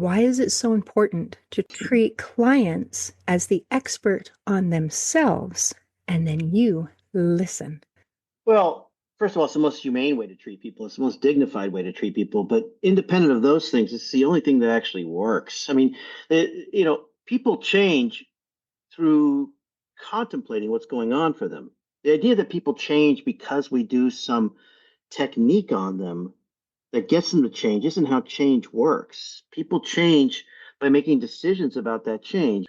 why is it so important to treat clients as the expert on themselves and then you listen? Well, first of all, it's the most humane way to treat people. It's the most dignified way to treat people. But independent of those things, it's the only thing that actually works. I mean, people change through contemplating what's going on for them. The idea that people change because we do some technique on them that gets them to change isn't how change works. People change by making decisions about that change.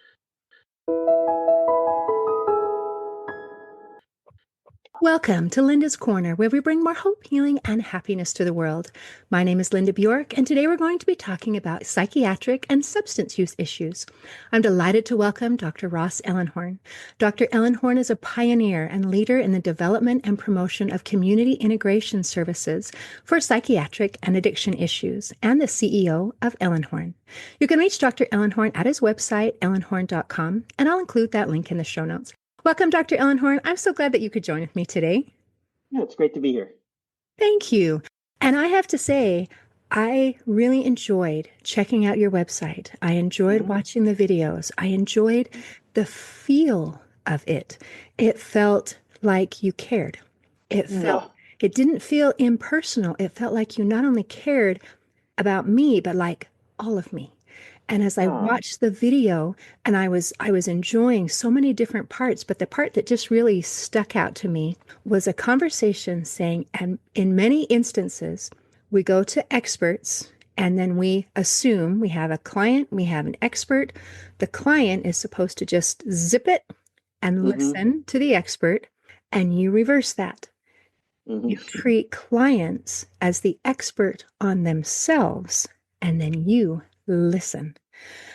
Welcome to Linda's Corner, where we bring more hope, healing, and happiness to the world. My name is Linda Bjork, and today we're going to be talking about psychiatric and substance use issues. I'm delighted to welcome Dr. Ross Ellenhorn. Dr. Ellenhorn is a pioneer and leader in the development and promotion of community integration services for psychiatric and addiction issues, and the CEO of Ellenhorn. You can reach Dr. Ellenhorn at his website, ellenhorn.com, and I'll include that link in the show notes. Welcome, Dr. Ellenhorn. I'm so glad that you could join with me today. Yeah, it's great to be here. Thank you. And I have to say, I really enjoyed checking out your website. I enjoyed watching the videos. I enjoyed the feel of it. It felt like you cared. It didn't feel impersonal. It felt like you not only cared about me, but like all of me. And as I watched the video, and I was enjoying so many different parts, but the part that just really stuck out to me was a conversation saying, and in many instances, we go to experts and then we assume we have a client, we have an expert. The client is supposed to just zip it and listen to the expert, and you reverse that. You treat clients as the expert on themselves, and then you listen.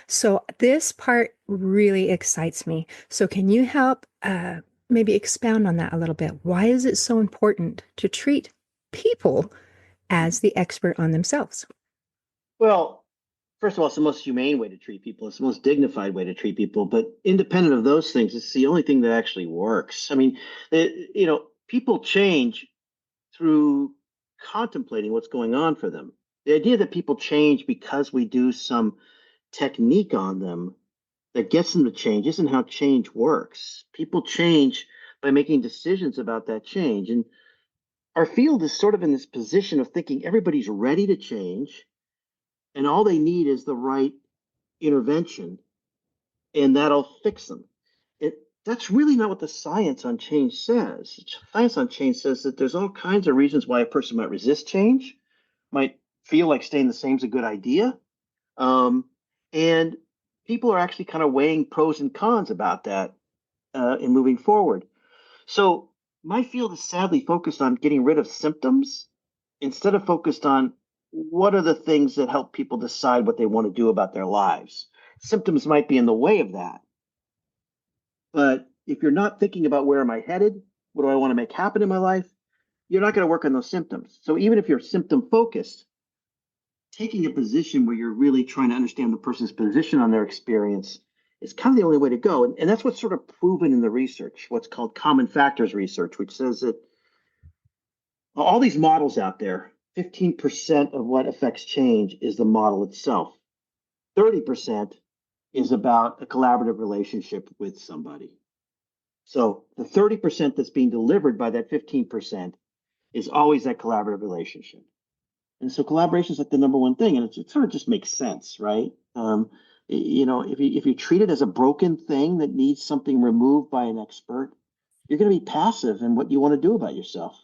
So this part really excites me. So can you help maybe expound on that a little bit? Why is it so important to treat people as the expert on themselves? Well, first of all, it's the most humane way to treat people. It's the most dignified way to treat people. But independent of those things, it's the only thing that actually works. I mean, people change through contemplating what's going on for them. The idea that people change because we do some technique on them that gets them to change isn't how change works. People change by making decisions about that change. And our field is sort of in this position of thinking everybody's ready to change, and all they need is the right intervention, and that'll fix them. That's really not what the science on change says. Science on change says that there's all kinds of reasons why a person might resist change, might feel like staying the same is a good idea. And people are actually kind of weighing pros and cons about that in moving forward. So my field is sadly focused on getting rid of symptoms instead of focused on what are the things that help people decide what they want to do about their lives. Symptoms might be in the way of that. But if you're not thinking about where am I headed, what do I want to make happen in my life, you're not going to work on those symptoms. So even if you're symptom focused, taking a position where you're really trying to understand the person's position on their experience is kind of the only way to go. And that's what's sort of proven in the research, what's called common factors research, which says that all these models out there, 15% of what affects change is the model itself. 30% is about a collaborative relationship with somebody. So the 30% that's being delivered by that 15% is always that collaborative relationship. And so collaboration is like the number one thing, and it sort of just makes sense, right? If you treat it as a broken thing that needs something removed by an expert, you're going to be passive in what you want to do about yourself.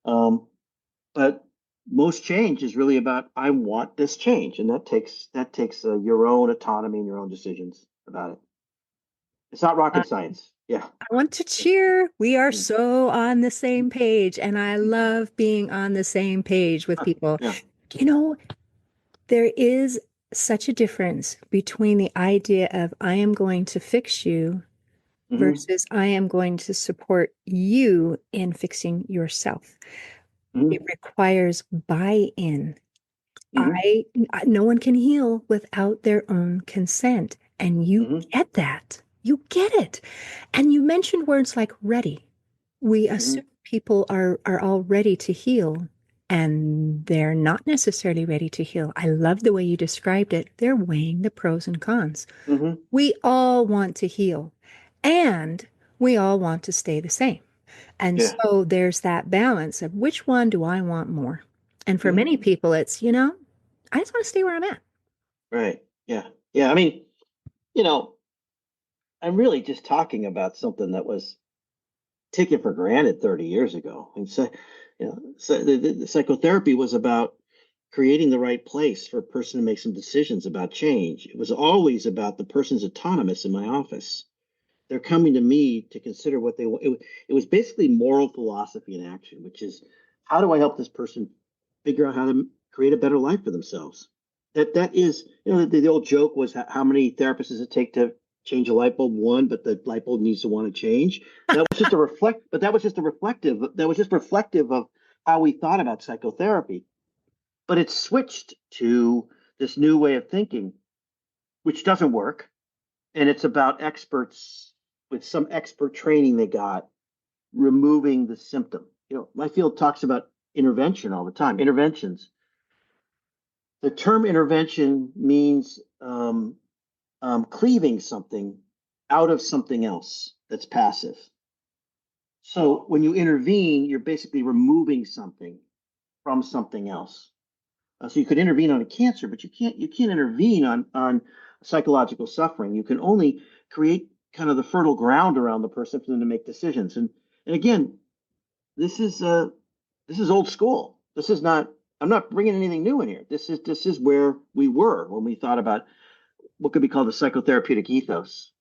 But most change is really about I want this change, and that takes your own autonomy and your own decisions about it. It's not rocket science. Yeah. I want to cheer. We are so on the same page, and I love being on the same page with people. Yeah. You know, there is such a difference between the idea of I am going to fix you versus I am going to support you in fixing yourself. It requires buy-in. No one can heal without their own consent, and you get that. You get it. And you mentioned words like ready. We assume people are all ready to heal. and they're not necessarily ready to heal. I love the way you described it. They're weighing the pros and cons. Hmm. We all want to heal, and we all want to stay the same. And Yeah. so there's that balance of which one do I want more? And for Hmm. many people, it's, I just want to stay where I'm at. Right. Yeah. Yeah. I mean, you know, I'm really just talking about something that was taken for granted 30 years ago. And so, so the psychotherapy was about creating the right place for a person to make some decisions about change. It was always about the person's autonomous in my office. They're coming to me to consider what they want. It was basically moral philosophy in action, which is how do I help this person figure out how to create a better life for themselves? That is, the old joke was how many therapists does it take to change a light bulb? One, but the light bulb needs to want to change. That was just a reflect, but that was just a reflective. That was just reflective of how we thought about psychotherapy. But it's switched to this new way of thinking, which doesn't work, and it's about experts with some expert training they got removing the symptom. My field talks about intervention all the time. Interventions. The term intervention means cleaving something out of something else that's passive. So when you intervene, you're basically removing something from something else. So you could intervene on a cancer, but you can't intervene on psychological suffering. You can only create kind of the fertile ground around the person for them to make decisions. And again, this is old school. This is not. I'm not bringing anything new in here. This is where we were when we thought about what could be called the psychotherapeutic ethos.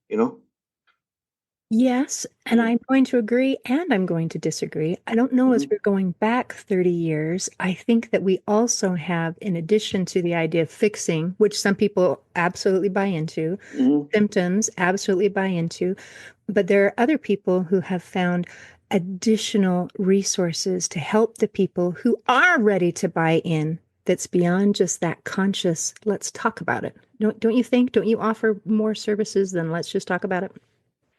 Yes, and And I'm going to agree and I'm going to disagree. I don't know as mhm, we're going back 30 years. I think that we also have, in addition to the idea of fixing, which some people absolutely buy into, mhm. symptoms absolutely buy into, but there are other people who have found additional resources to help the people who are ready to buy in. That's beyond just that conscious, let's talk about it. Don't you think? Don't you offer more services than let's just talk about it?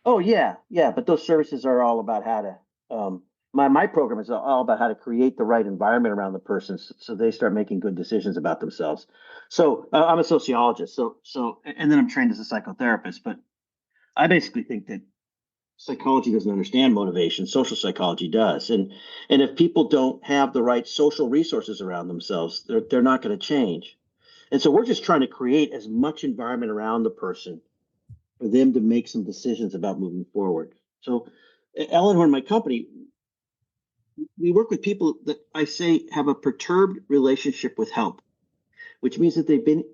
Oh yeah, yeah. But those services are all about how to. My program is all about how to create the right environment around the person so they start making good decisions about themselves. So I'm a sociologist. And then I'm trained as a psychotherapist. But I basically think that psychology doesn't understand motivation. Social psychology does. And if people don't have the right social resources around themselves, they're not going to change. And so we're just trying to create as much environment around the person for them to make some decisions about moving forward. So, Ellenhorn, my company, we work with people that I say have a perturbed relationship with help, which means that they've been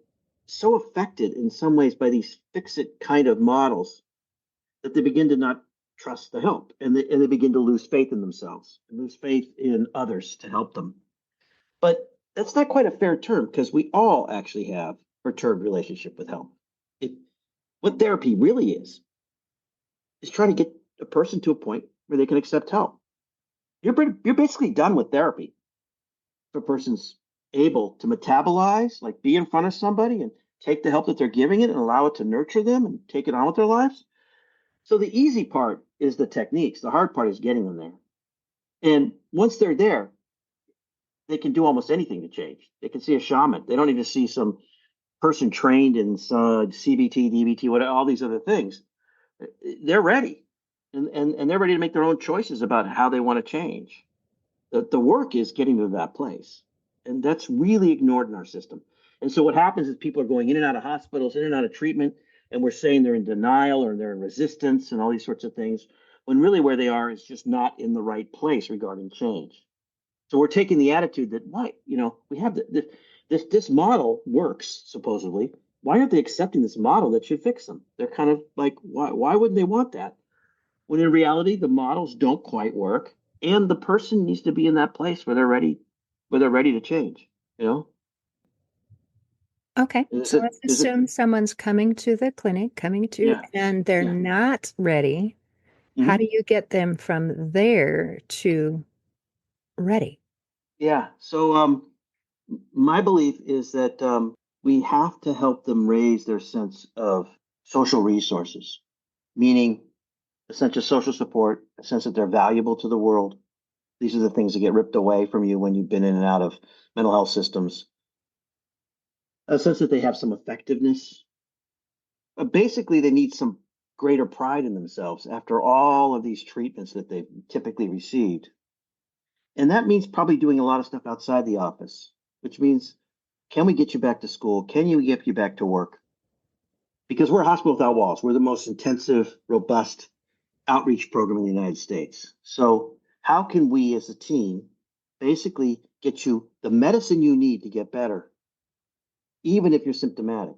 so affected in some ways by these fix it kind of models that they begin to not trust the help, and they begin to lose faith in themselves and lose faith in others to help them. But that's not quite a fair term because we all actually have perturbed relationship with help. It, what therapy really is trying to get a person to a point where they can accept help. You're basically done with therapy if a person's able to metabolize, like be in front of somebody and take the help that they're giving it and allow it to nurture them and take it on with their lives. So the easy part is the techniques. The hard part is getting them there. And once they're there, they can do almost anything to change. They can see a shaman. They don't need to see some person trained in CBT, DBT, what all these other things. They're ready, and they're ready to make their own choices about how they want to change. The work is getting to that place, and that's really ignored in our system. And so what happens is people are going in and out of hospitals, in and out of treatment, and we're saying they're in denial or they're in resistance and all these sorts of things, when really where they are is just not in the right place regarding change. So we're taking the attitude that why, we have this model works supposedly. Why aren't they accepting this model that should fix them? They're kind of like, why wouldn't they want that? When in reality, the models don't quite work, and the person needs to be in that place where they're ready to change. You know, Okay, is so it let's is it assume someone's coming to the clinic, Yeah, and they're yeah. not ready. How do Hmm. you get them from there to ready? Yeah. So my belief is that we have to help them raise their sense of social resources, meaning a sense of social support, a sense that they're valuable to the world, These are the things that get ripped away from you when you've been in and out of mental health systems. A sense that they have some effectiveness. Basically, they need some greater pride in themselves after all of these treatments that they've typically received. And that means probably doing a lot of stuff outside the office, which means, can we get you back to school? Can you get you back to work? Because we're a hospital without walls. We're the most intensive, robust outreach program in the United States. So, how can we as a team basically get you the medicine you need to get better, even if you're symptomatic?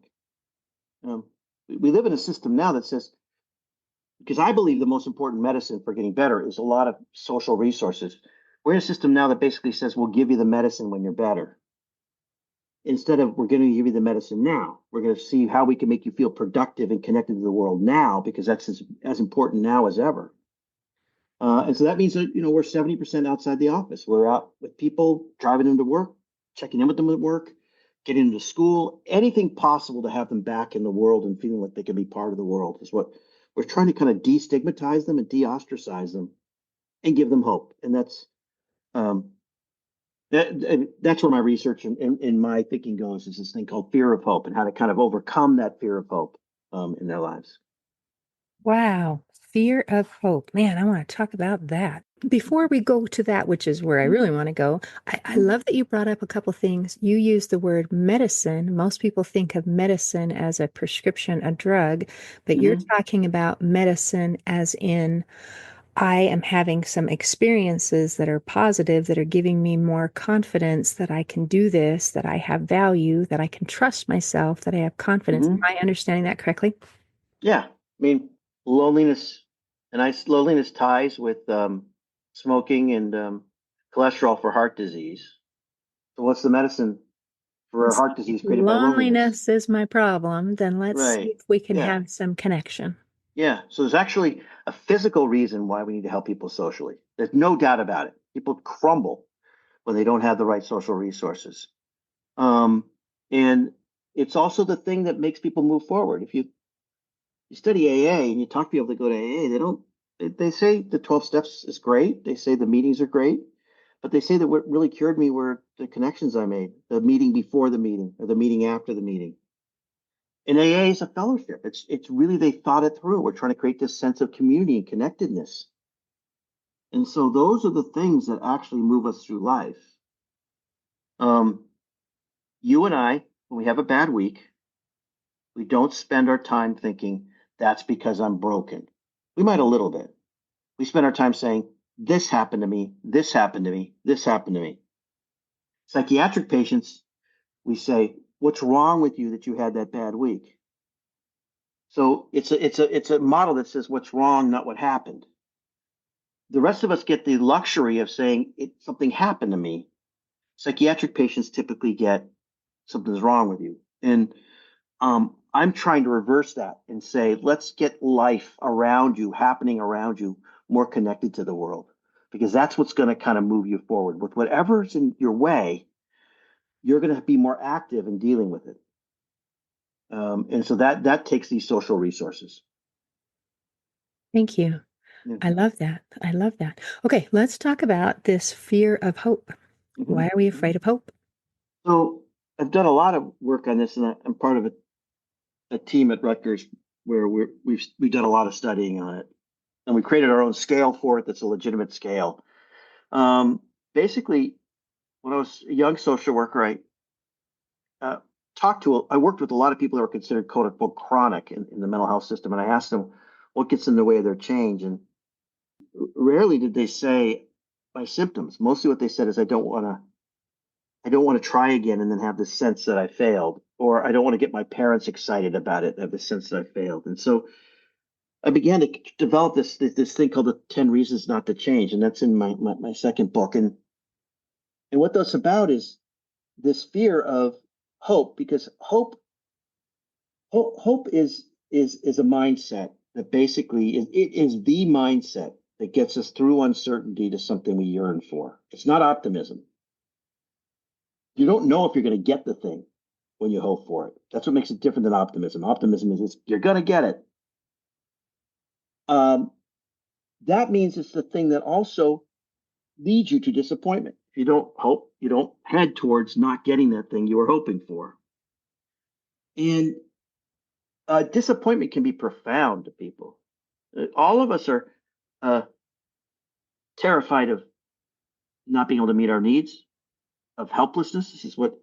Um, we live in a system now that says, because I believe the most important medicine for getting better is a lot of social resources. We're in a system now that basically says we'll give you the medicine when you're better. Instead of we're going to give you the medicine now, we're going to see how we can make you feel productive and connected to the world now, because that's as important now as ever. And so that means that we're 70% outside the office. We're out with people, driving them to work, checking in with them at work, getting them to school, anything possible to have them back in the world and feeling like they can be part of the world is what we're trying to kind of destigmatize them and de-ostracize them and give them hope. And um, that's where my research and my thinking goes, is this thing called fear of hope and how to kind of overcome that fear of hope in their lives. Wow. Fear of hope. Man, I want to talk about that. Before we go to that, which is where I really want to go, I Mm-hmm. love that you brought up a couple things. You used the word medicine. Most people think of medicine as a prescription, a drug, but you're Mm-hmm. talking about medicine as in I am having some experiences that are positive, that are giving me more confidence that I can do this, that I have value, that I can trust myself, that I have confidence. Mm-hmm. Am I understanding that correctly? Yeah, I mean, loneliness loneliness ties with smoking and cholesterol for heart disease. So what's the medicine for So heart if disease created by loneliness? loneliness is my problem, then let's see Right. if we can Yeah. have some connection. Yeah. So there's actually a physical reason why we need to help people socially. There's no doubt about it. People crumble when they don't have the right social resources. Um, and it's also the thing that makes people move forward. If you study AA and you talk to people that go to AA, they don't. They say the 12 steps is great. They say the meetings are great, but they say that what really cured me were the connections I made, the meeting before the meeting or the meeting after the meeting. And AA is a fellowship. It's really they thought it through. We're trying to create this sense of community and connectedness. And so those are the things that actually move us through life. Um, you and I, when we have a bad week, we don't spend our time thinking that's because I'm broken. We might a little bit. We spend our time saying, this happened to me, this happened to me, this happened to me. Psychiatric patients, we say, what's wrong with you that you had that bad week? So it's a model that says what's wrong, not what happened. The rest of us get the luxury of saying something happened to me. Psychiatric patients typically get something's wrong with you. And I'm trying to reverse that and say, let's get life around you, happening around you, more connected to the world, because that's what's going to kind of move you forward. With whatever's in your way, you're going to be more active in dealing with it. And so that takes these social resources. Thank you. Yeah. I love that. I love that. Okay, let's talk about this fear of hope. Hmm. Why are we afraid of hope? So I've done a lot of work on this, and I'm part of a team at Rutgers where we've done a lot of studying on it, and we created our own scale for it. That's a legitimate scale. Um, Basically, when I was a young social worker, uh, I worked with a lot of people that were considered quote unquote chronic in the mental health system, and I asked them what gets in the way of their change, and rarely did they say my symptoms. Mostly, what they said is I don't want to try again, and then have this sense that I failed, or I don't want to get my parents excited about it, have the sense that I failed, and so I began to develop this thing called the 10 Reasons Not to Change, and that's in my second book, and what that's about is this fear of hope, because hope is a mindset that basically it is the mindset that gets us through uncertainty to something we yearn for. It's not optimism. You don't know if you're going to get the thing when you hope for it. That's what makes it different than optimism. Optimism is you're going to get it. Um, that means it's the thing that also leads you to disappointment. If you don't hope, you don't head towards not getting that thing you were hoping for. And disappointment can be profound to people. All of us are uh, terrified of not being able to meet our needs, of helplessness. This is what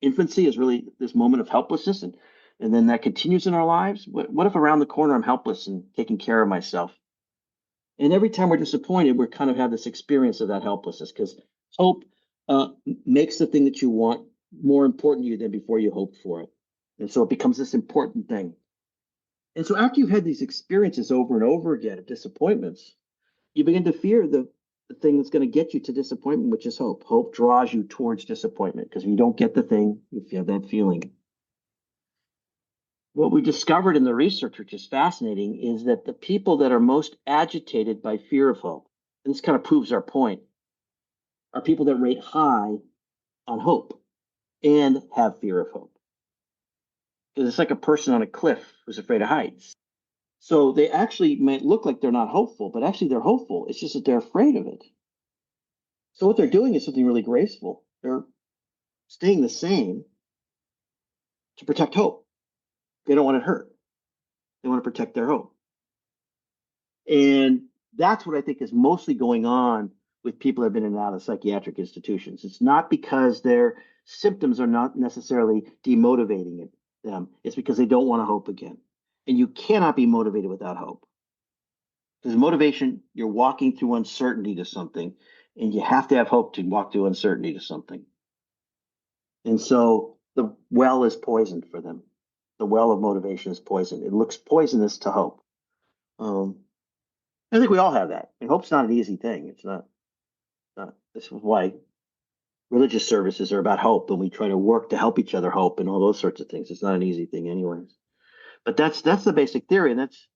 infancy is, really this moment of helplessness. And then that continues in our lives. What if around the corner I'm helpless and taking care of myself? And every time we're disappointed, we kind of have this experience of that helplessness because hope makes the thing that you want more important to you than before you hoped for it. And so it becomes this important thing. And so after you've had these experiences over and over again of disappointments, you begin to fear the thing that's going to get you to disappointment, which is hope. Hope draws you towards disappointment because if you don't get the thing, you have that feeling. What we discovered in the research, which is fascinating, is that the people that are most agitated by fear of hope, and this kind of proves our point, are people that rate high on hope and have fear of hope. Because it's like a person on a cliff who's afraid of heights. So they actually might look like they're not hopeful, but actually they're hopeful. It's just that they're afraid of it. So what they're doing is something really graceful. They're staying the same to protect hope. They don't want it hurt. They want to protect their hope. And that's what I think is mostly going on with people that have been in and out of psychiatric institutions. It's not because their symptoms are not necessarily demotivating them. It's because they don't want to hope again. And you cannot be motivated without hope. Because motivation, you're walking through uncertainty to something, and you have to have hope to walk through uncertainty to something. And so the well is poisoned for them. The well of motivation is poisoned. It looks poisonous to hope. Um, I think we all have that. And hope's not an easy thing. It's not. This is why religious services are about hope, and we try to work to help each other hope and all those sorts of things. It's not an easy thing, anyways. But that's the basic theory, and that's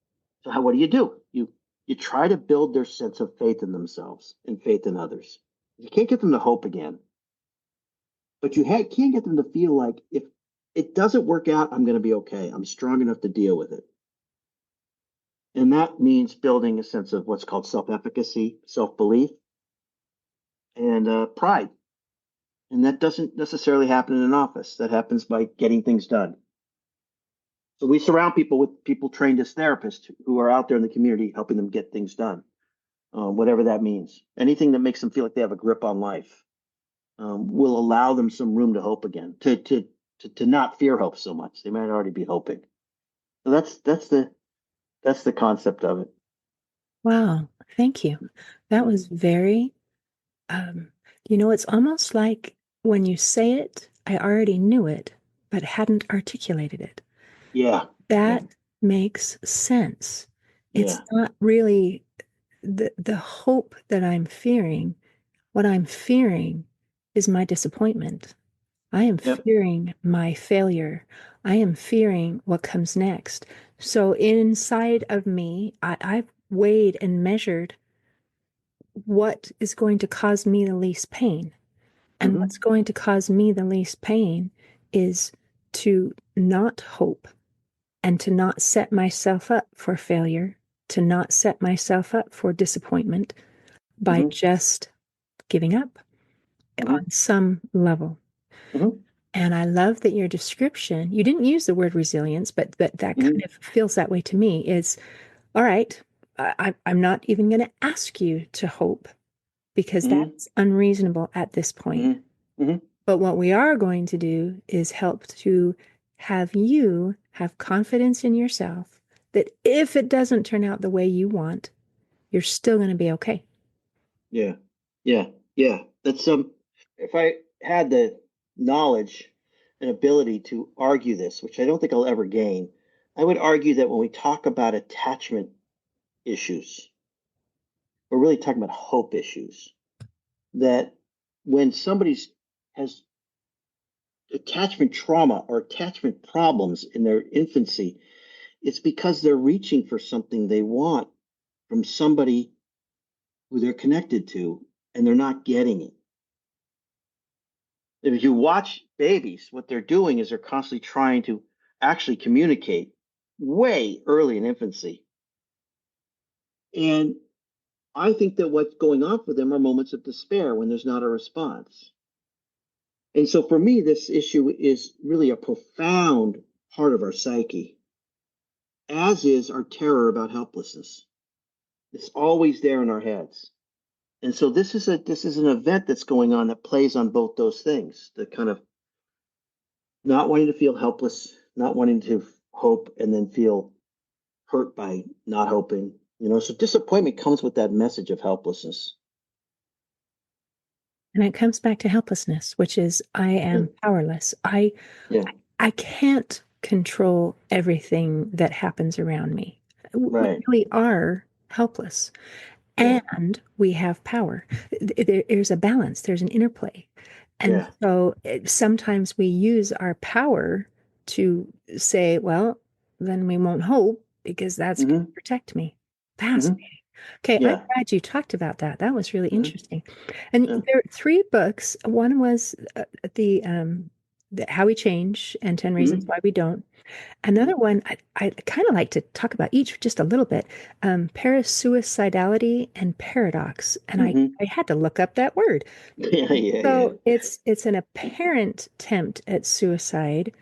so. What do? You try to build their sense of faith in themselves and faith in others. You can't get them to hope again, but can get them to feel like if it doesn't work out, I'm going to be okay. I'm strong enough to deal with it. And that means building a sense of what's called self-efficacy, self-belief, and pride. And that doesn't necessarily happen in an office. That happens by getting things done. So we surround people with people trained as therapists who are out there in the community helping them get things done, whatever that means. Anything that makes them feel like they have a grip on life will allow them some room to hope again, to not fear hope so much. They might already be hoping. So that's the concept of it. Wow, thank you. That was very, it's almost like when you say it, I already knew it, but hadn't articulated it. Yeah, yeah, That makes sense. It's yeah. not really the hope that I'm fearing. What I'm fearing is my disappointment. I am Yep. fearing my failure. I am fearing what comes next. So inside of me, I've weighed and measured what is going to cause me the least pain. And Mm-hmm. what's going to cause me the least pain is to not hope and to not set myself up for failure, to not set myself up for disappointment by Mm-hmm. just giving up Mm-hmm. on some level. Mm-hmm. And I love that your description, you didn't use the word resilience, but that kind Mm-hmm. of feels that way to me is, all right, I'm not even going to ask you to hope because Mm-hmm. that's unreasonable at this point. Mm-hmm. Mm-hmm. But what we are going to do is help to have you have confidence in yourself that if it doesn't turn out the way you want, you're still going to be okay. Yeah, yeah, yeah. That's if I had the knowledge and ability to argue this, which I don't think I'll ever gain, I would argue that when we talk about attachment issues, we're really talking about hope issues. That when somebody's has attachment trauma or attachment problems in their infancy, it's because they're reaching for something they want from somebody who they're connected to, and they're not getting it. If you watch babies, what they're doing is they're constantly trying to actually communicate way early in infancy. And I think that what's going on for them are moments of despair when there's not a response. And so for me, this issue is really a profound part of our psyche, as is our terror about helplessness. It's always there in our heads. And so this is an event that's going on that plays on both those things, the kind of not wanting to feel helpless, not wanting to hope, and then feel hurt by not hoping. So disappointment comes with that message of helplessness. And it comes back to helplessness, which is I Yeah, am powerless. I yeah, I can't control everything that happens around me. We right. really are helpless. Yeah, And we have power. There's a balance, there's an interplay. And yeah. so sometimes we use our power to say, well, then we won't hope because that's going Hmm. to protect me. Hmm. Fascinating. Okay, I'm Yeah. glad you talked about that. That was really Hmm. interesting. And Yeah. there are three books. One was the How We Change and 10 Reasons Hmm. Why We Don't. Hmm. Another one, I kind of like to talk about each just a little bit. Parasuicidality and paradox. And Hmm. I had to look up that word. Yeah, yeah, yeah. So it's an apparent attempt at suicide,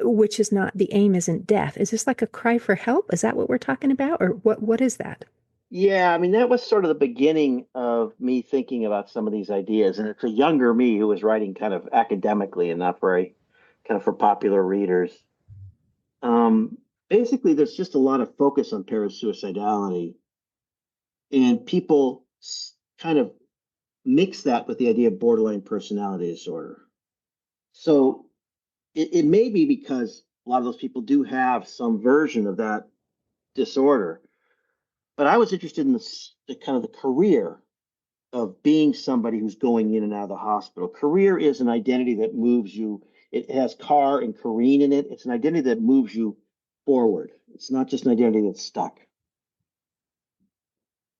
which is not, the aim isn't death. Is this like a cry for help? Is that what we're talking about? Or what is that? Yeah, I mean, that was sort of the beginning of me thinking about some of these ideas. And it's a younger me who was writing kind of academically and not very kind of for popular readers. Um, Basically, there's just a lot of focus on parasuicidality, and people kind of mix that with the idea of borderline personality disorder. So it may be because a lot of those people do have some version of that disorder. But I was interested in the kind of the career of being somebody who's going in and out of the hospital. Career is an identity that moves you. It has car and careen in it. It's an identity that moves you forward. It's not just an identity that's stuck.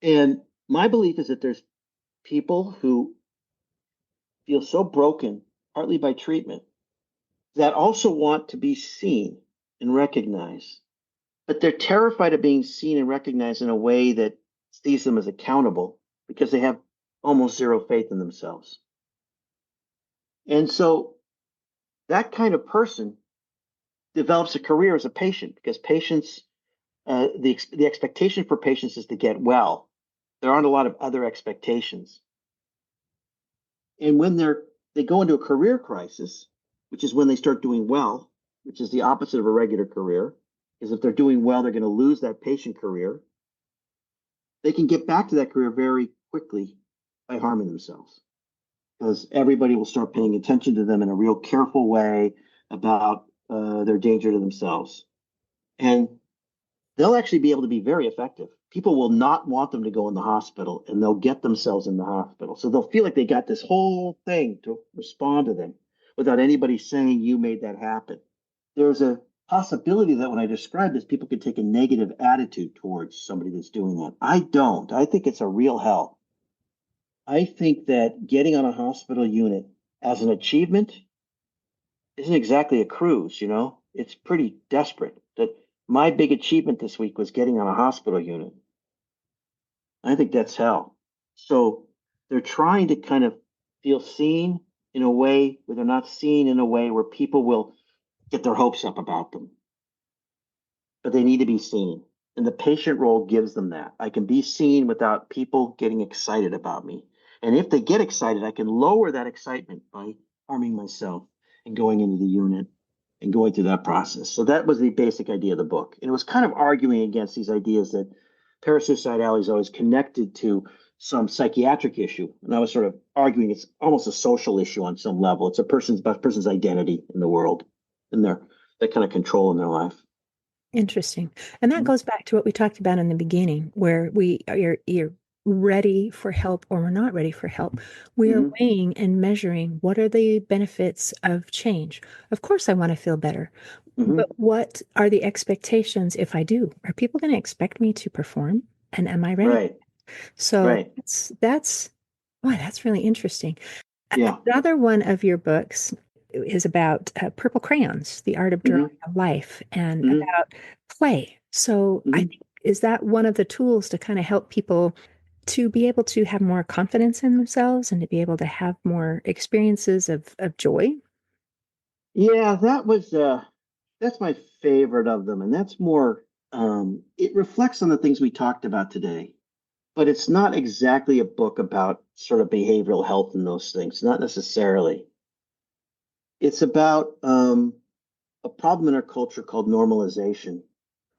And my belief is that there's people who feel so broken, partly by treatment, that also want to be seen and recognized, but they're terrified of being seen and recognized in a way that sees them as accountable because they have almost zero faith in themselves. And so that kind of person develops a career as a patient because patients, the expectation for patients is to get well. There aren't a lot of other expectations. And when they go into a career crisis, which is when they start doing well, which is the opposite of a regular career, is if they're doing well, they're going to lose that patient career. They can get back to that career very quickly by harming themselves because everybody will start paying attention to them in a real careful way about their danger to themselves. And they'll actually be able to be very effective. People will not want them to go in the hospital and they'll get themselves in the hospital. So they'll feel like they got this whole thing to respond to them without anybody saying you made that happen. There's a possibility that when I describe this, people could take a negative attitude towards somebody that's doing that. I don't. I think it's a real hell. I think that getting on a hospital unit as an achievement isn't exactly a cruise. It's pretty desperate. That my big achievement this week was getting on a hospital unit. I think that's hell. So they're trying to kind of feel seen in a way where they're not seen in a way where people will get their hopes up about them, but they need to be seen. And the patient role gives them that. I can be seen without people getting excited about me. And if they get excited, I can lower that excitement by harming myself and going into the unit and going through that process. So that was the basic idea of the book. And it was kind of arguing against these ideas that parasuicidality is always connected to some psychiatric issue. And I was sort of arguing it's almost a social issue on some level. It's a person's identity in the world and their that kind of control in their life. Interesting. And that goes back to what we talked about in the beginning, where you're ready for help or we're not ready for help. We are Mm-hmm. weighing and measuring what are the benefits of change. Of course, I want to feel better, but Mm-hmm. what are the expectations if I do? Are people going to expect me to perform? And am I ready? Right. So Right. that's boy, that's really interesting. Yeah. Another one of your books is about purple crayons, the art of drawing Mm-hmm. a life, and Mm-hmm. about play. So I Mm-hmm. think, is that one of the tools to kind of help people? to be able to have more confidence in themselves and to be able to have more experiences of joy. Yeah, that's my favorite of them, and that's more it reflects on the things we talked about today, but it's not exactly a book about sort of behavioral health and those things, not necessarily. It's about a problem in our culture called normalization,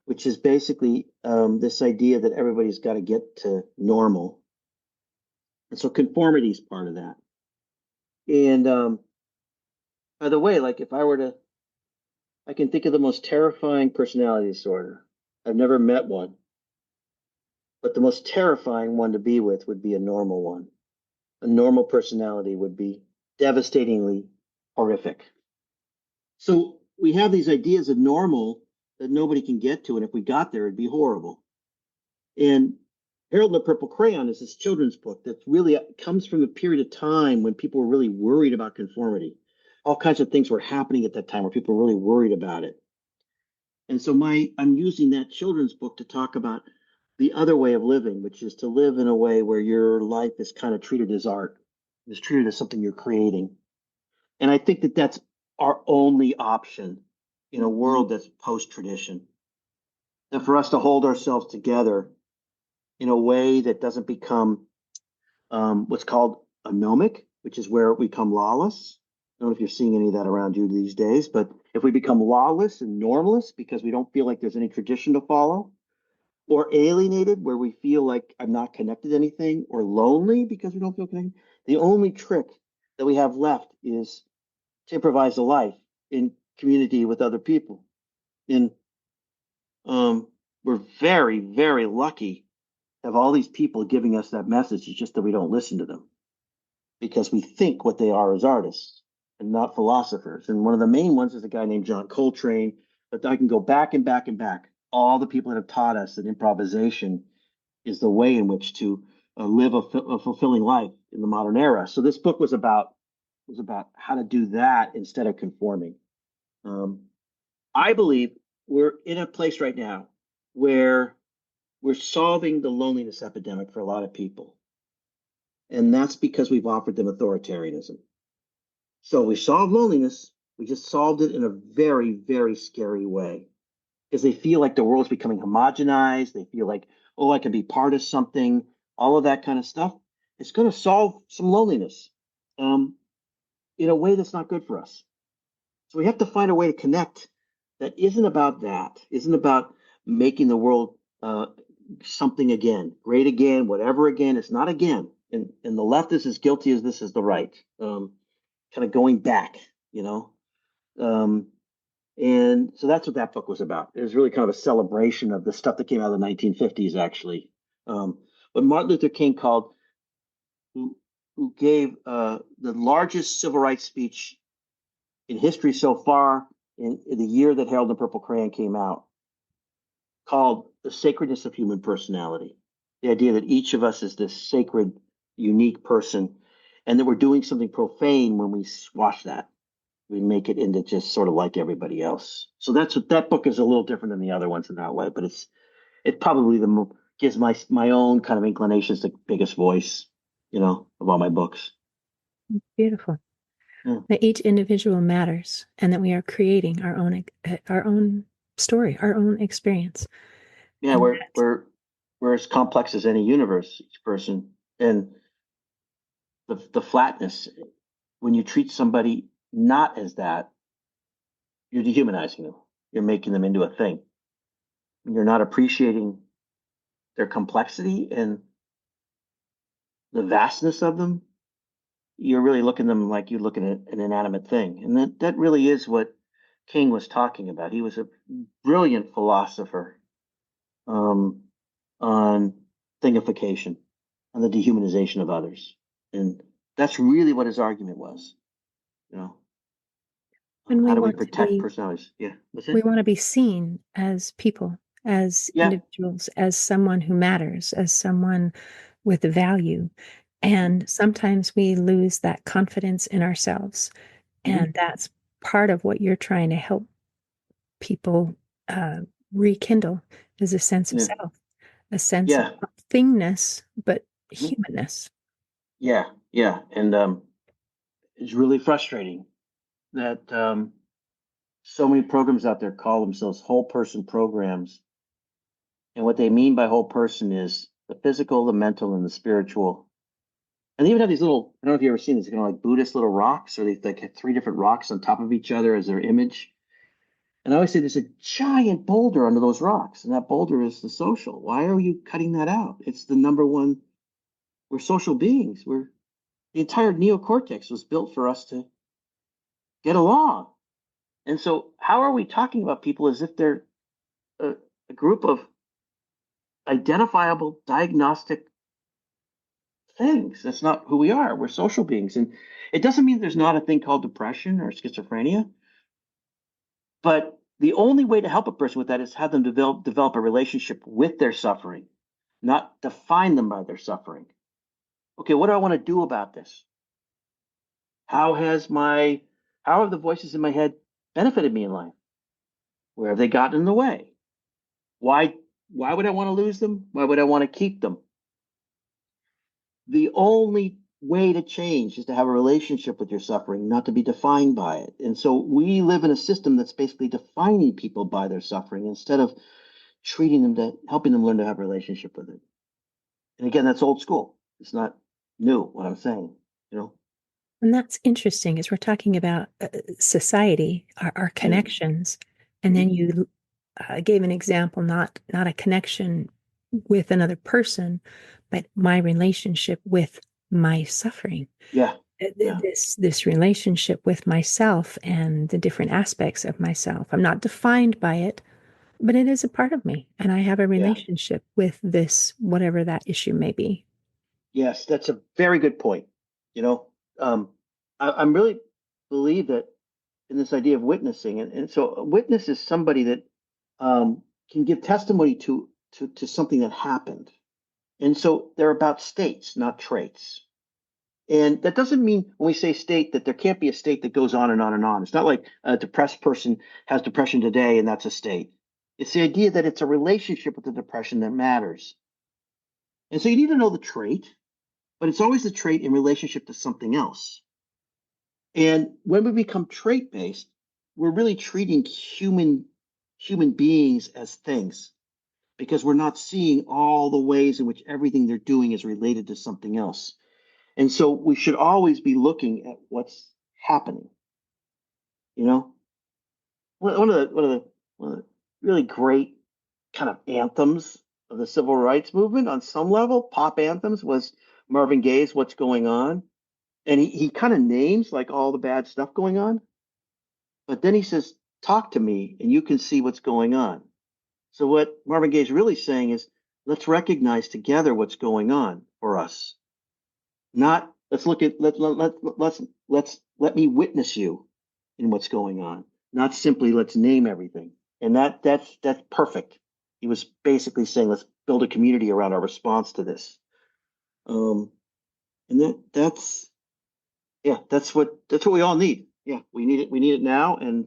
which is basically this idea that everybody's got to get to normal. And so conformity is part of that. And by the way, like if I were to, I can think of the most terrifying personality disorder. I've never met one, but the most terrifying one to be with would be a normal one. A normal personality would be devastatingly horrific. So we have these ideas of normal that nobody can get to, and if we got there, it'd be horrible. And Harold and the Purple Crayon is this children's book that really comes from a period of time when people were really worried about conformity. All kinds of things were happening at that time where people were really worried about it. And so I'm using that children's book to talk about the other way of living, which is to live in a way where your life is kind of treated as art, is treated as something you're creating. And I think that that's our only option in a world that's post tradition. And for us to hold ourselves together in a way that doesn't become what's called anomic, which is where we become lawless. I don't know if you're seeing any of that around you these days, but if we become lawless and normalist because we don't feel like there's any tradition to follow, or alienated where we feel like I'm not connected to anything, or lonely because we don't feel connected, the only trick that we have left is to improvise a life in community with other people. And we're very, very lucky to have all these people giving us that message. It's just that we don't listen to them because we think what they are as artists and not philosophers. And one of the main ones is a guy named John Coltrane. But I can go back and back and back. All the people that have taught us that improvisation is the way in which to live a fulfilling life in the modern era. So this book was about how to do that instead of conforming. Um, I believe we're in a place right now where we're solving the loneliness epidemic for a lot of people. And that's because we've offered them authoritarianism. So we solved loneliness. We just solved it in a very, very scary way because they feel like the world's becoming homogenized. They feel like, oh, I can be part of something, all of that kind of stuff. It's going to solve some loneliness um, in a way that's not good for us. So we have to find a way to connect that isn't about that, isn't about making the world something again, great again, whatever again. It's not again. And the left is as guilty as this is the right. Kind of going back, you know. Um, and so that's what that book was about. It was really kind of a celebration of the stuff that came out of the 1950s, actually. Um, what Martin Luther King called, who, who gave the largest civil rights speech in history so far in the year that Harold and the Purple Crayon came out, called the sacredness of human personality. The idea that each of us is this sacred, unique person, and that we're doing something profane when we squash that. We make it into just sort of like everybody else. So that's what that book is a little different than the other ones in that way, but it probably gives my own kind of inclinations the biggest voice, of all my books. Beautiful. Yeah, That each individual matters and that we are creating our own story, our own experience. yeah, And we're as complex as any universe, each person, and the flatness. When you treat somebody not as that, you're dehumanizing them. You're making them into a thing. You're not appreciating their complexity and the vastness of them. You're really looking at them like you're looking at an inanimate thing. And that really is what King was talking about. He was a brilliant philosopher um, on thingification, on the dehumanization of others. And that's really what his argument was, you know. and How do we protect personalities? Yeah, that's we it. want to be seen as people, as Yeah. individuals, as someone who matters, as someone with value. And sometimes we lose that confidence in ourselves. Mm-hmm. And that's part of what you're trying to help people rekindle is a sense of Yeah. self, a sense of Yeah. thingness, but Mhm. humanness. Yeah, yeah. And it's really frustrating that so many programs out there call themselves whole person programs. And what they mean by whole person is the physical, the mental, and the spiritual. And they even have these little, I don't know if you've ever seen these kind of like Buddhist little rocks, or they like have three different rocks on top of each other as their image. And I always say there's a giant boulder under those rocks, and that boulder is the social. Why are you cutting that out? It's the number one. We're social beings. The entire neocortex was built for us to get along. And so, how are we talking about people as if they're a, a group of identifiable diagnostic things? That's not who we are. We're social beings. And it doesn't mean there's not a thing called depression or schizophrenia, but the only way to help a person with that is have them develop a relationship with their suffering, not define them by their suffering. Okay, what do I want to do about this? How has my how have the voices in my head benefited me in life? Where have they gotten in the way? Why why would I want to lose them? Why would I want to keep them? The only way to change is to have a relationship with your suffering, not to be defined by it. And so we live in a system that's basically defining people by their suffering instead of treating them to helping them learn to have a relationship with it. And again, that's old school. It's not new what I'm saying, you know? And that's interesting as we're talking about society, our Yeah. connections. And Mhm. then you gave an example, not a connection with another person, but my relationship with my suffering. Yeah. Yeah. This relationship with myself and the different aspects of myself. I'm not defined by it, but it is a part of me, and I have a Yeah. relationship with this, whatever that issue may be. Yes, that's a very good point. You know, I'm really believe that in this idea of witnessing, and so a witness is somebody that can give testimony to something that happened, and so they're about states, not traits. And that doesn't mean when we say state that there can't be a state that goes on and on and on. It's not like a depressed person has depression today and that's a state. It's the idea that it's a relationship with the depression that matters. And so you need to know the trait, but it's always the trait in relationship to something else. And when we become trait based, we're really treating human beings as things because we're not seeing all the ways in which everything they're doing is related to something else. And so we should always be looking at what's happening. You know, one of the really great kind of anthems of the civil rights movement on some level, pop anthems, was Marvin Gaye's "What's Going On," and he kind of names like all the bad stuff going on, but then he says, "Talk to me, and you can see what's going on." So what Marvin Gaye's really saying is, let's recognize together what's going on for us. Not let's look at let me witness you in what's going on. Not simply let's name everything. And that's perfect. He was basically saying let's build a community around our response to this. Um, and that's yeah, that's what we all need. Yeah, we need it. We need it now. And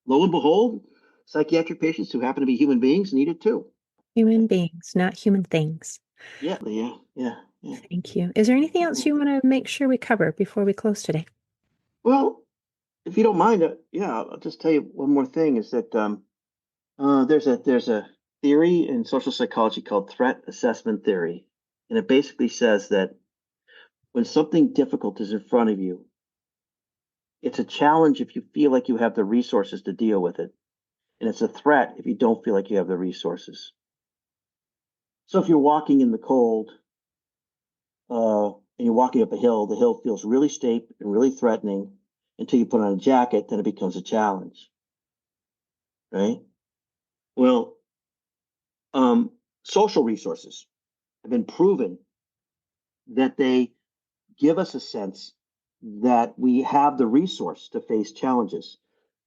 lo and behold, psychiatric patients who happen to be human beings need it too. Human beings, not human things. Yeah, yeah, yeah, yeah. Thank you. Is there anything else Yeah. you want to make sure we cover before we close today? Well, if you don't mind, yeah, I'll just tell you one more thing is that there's a theory in social psychology called threat assessment theory, and it basically says that when something difficult is in front of you, it's a challenge if you feel like you have the resources to deal with it, and it's a threat if you don't feel like you have the resources. So if you're walking in the cold and you're walking up a hill, the hill feels really steep and really threatening until you put on a jacket, then it becomes a challenge, right? Well, um, social resources have been proven that they give us a sense that we have the resource to face challenges.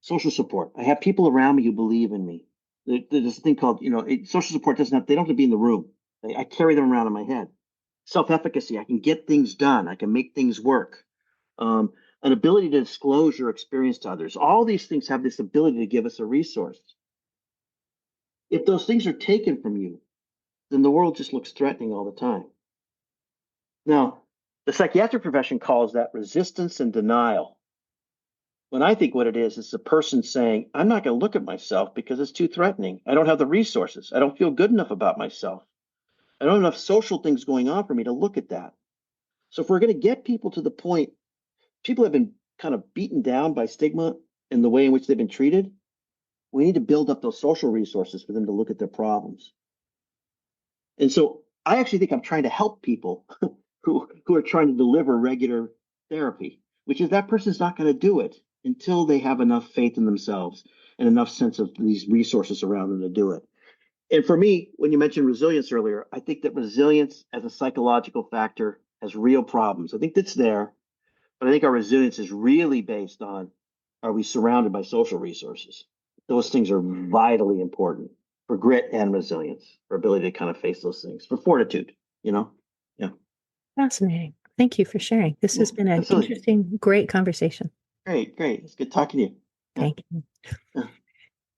Social support. I have people around me who believe in me. There's a thing called, social support doesn't have, they don't have to be in the room. I carry them around in my head. Self-efficacy. I can get things done. I can make things work. Um, an ability to disclose your experience to others. All these things have this ability to give us a resource. If those things are taken from you, then the world just looks threatening all the time. Now, the psychiatric profession calls that resistance and denial. When I think what it is a person saying, I'm not going to look at myself because it's too threatening. I don't have the resources. I don't feel good enough about myself. I don't have enough social things going on for me to look at that. So if we're going to get people to the point, people have been kind of beaten down by stigma in the way in which they've been treated. We need to build up those social resources for them to look at their problems. And so I actually think I'm trying to help people who are trying to deliver regular therapy, which is that person's not going to do it until they have enough faith in themselves and enough sense of these resources around them to do it. And for me, when you mentioned resilience earlier, I think that resilience as a psychological factor has real problems. I think that's there, but I think our resilience is really based on, are we surrounded by social resources? Those things are vitally important for grit and resilience, for ability to kind of face those things, for fortitude, you know? Yeah. Fascinating. Thank you for sharing. This Yeah. has been an Absolutely. interesting, great conversation. Great. Great. It's good talking to you. Yeah. Thank you. Yeah.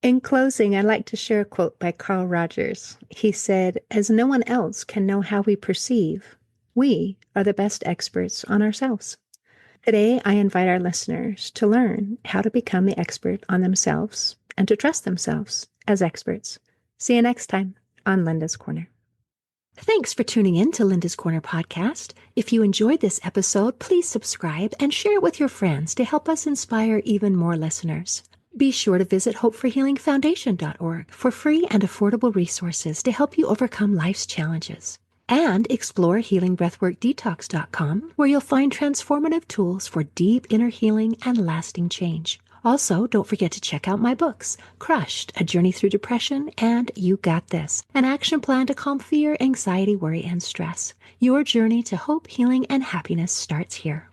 In closing, I'd like to share a quote by Carl Rogers. He said, as no one else can know how we perceive, we are the best experts on ourselves. Today, I invite our listeners to learn how to become the expert on themselves and to trust themselves as experts. See you next time on Linda's Corner. Thanks for tuning in to Linda's Corner podcast. If you enjoyed this episode, please subscribe and share it with your friends to help us inspire even more listeners. Be sure to visit hopeforhealingfoundation.org for free and affordable resources to help you overcome life's challenges. And explore healingbreathworkdetox.com, where you'll find transformative tools for deep inner healing and lasting change. Also, don't forget to check out my books, Crushed, A Journey Through Depression, and You Got This, an action plan to calm fear, anxiety, worry, and stress. Your journey to hope, healing, and happiness starts here.